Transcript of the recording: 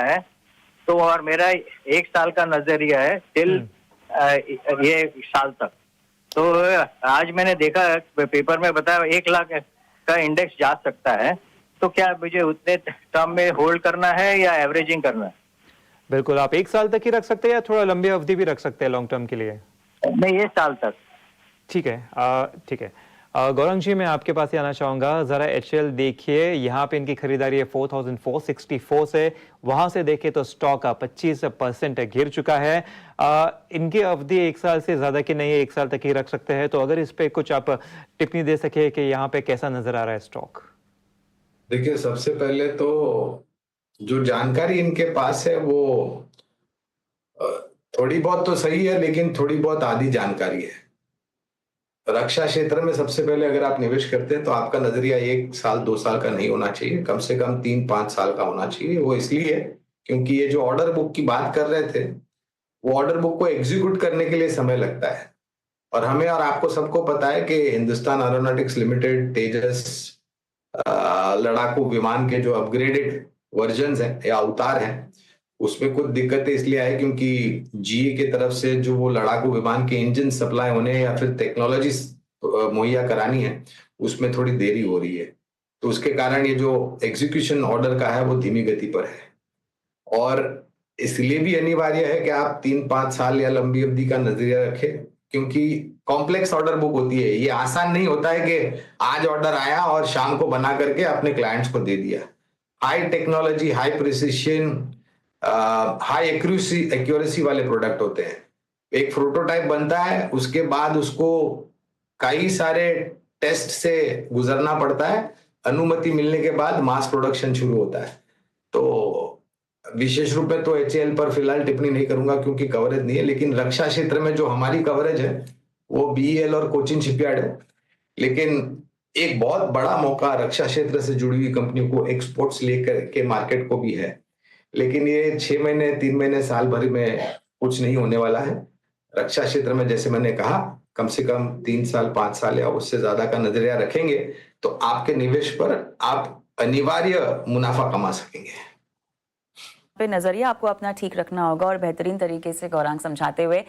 है, तो और मेरा 1 साल का नजरिया है टिल ये साल तक। तो आज मैंने देखा पेपर में बताया 1 लाख का इंडेक्स जा सकता है, तो क्या मुझे उतने टर्म में होल्ड करना है या एवरेजिंग करना है? बिल्कुल, आप 1 साल तक ही रख सकते हैं या थोड़ा लंबी अवधि भी रख सकते हैं लॉन्ग टर्म के लिए? नहीं, ये साल तक। ठीक है, ठीक है। गौरंग जी, मैं आपके पास ही आना चाहूँगा। ज़रा एचएल देखिए, यहाँ पे इनकी खरीदारी है 4464 से, वहाँ से देखें तो स्टॉक 25% गिर चुका है। इनकी अवधि 1 साल से ज़्यादा की नहीं है, 1 साल तक ही रख सकते हैं। तो अगर इस पे कुछ आप टिप्पणी दे सके कि यहाँ पे कैसा नज़र आ रहा है स्टॉक? देखिए, सबसे पहले तो जो जानकारी इनके पास है वो अ, थोड़ी बहुत तो सही है, लेकिन थोड़ी बहुत आधी जानकारी है। रक्षा क्षेत्र में सबसे पहले अगर आप निवेश करते हैं तो आपका नजरिया 1 साल 2 साल का नहीं होना चाहिए, कम से कम 3-5 साल का होना चाहिए। वो इसलिए क्योंकि ये जो ऑर्डर बुक की बात कर रहे थे, वो ऑर्डर बुक को एग्जीक्यूट करने के लिए समय लगता है। और हमें और आपको सबको पता है कि हिंदुस्तान एरोनॉटिक्स लिमिटेड तेजस लड़ाकू विमान के जो अपग्रेडेड वर्जन्स हैं या अवतार हैं, उसमें कुछ दिक्कतें इसलिए आई क्योंकि जीए की तरफ से जो वो लड़ाकू विमान के इंजन सप्लाई होने या फिर टेक्नोलॉजी मुहैया करानी है, उसमें थोड़ी देरी हो रही है। तो उसके कारण ये जो एग्जीक्यूशन ऑर्डर का है वो धीमी गति पर है। और इसलिए भी अनिवार्य है कि आप 3-5 साल या लंबी अवधि का नजरिया रखें, क्योंकि कॉम्प्लेक्स ऑर्डर बुक होती है। ये आसान नहीं होता है कि आज ऑर्डर आया और शाम को बना करके अपने क्लाइंट्स को दे दिया। High technology, high precision, high accuracy वाले प्रोडक्ट होते हैं। एक प्रोटोटाइप बनता है, उसके बाद उसको कई सारे टेस्ट से गुजरना पड़ता है। अनुमति मिलने के बाद मास प्रोडक्शन शुरू होता है। तो विशेष रूप में तो एचएएल पर फिलहाल टिप्पणी नहीं करूंगा क्योंकि कवरेज नहीं है, लेकिन रक्षा क्षेत्र में जो हमारी कवरेज है वो बीईएल और कोचिन शिपयार्ड है। लेकिन एक बहुत बड़ा मौका रक्षा क्षेत्र से जुड़ी हुई कंपनियों को एक्सपोर्ट्स लेकर के मार्केट को भी है। लेकिन ये 6 महीने, 3 महीने, साल भर में कुछ नहीं होने वाला है। रक्षा क्षेत्र में जैसे मैंने कहा, कम से कम 3 साल, 5 साल या उससे ज्यादा का नजरिया रखेंगे तो आपके निवेश पर आप अनिवार्य मुनाफा कमा सकेंगे। पे नजरिया आपको अपना ठीक रखना होगा और बेहतरीन तरीके से गौरांग समझाते हुए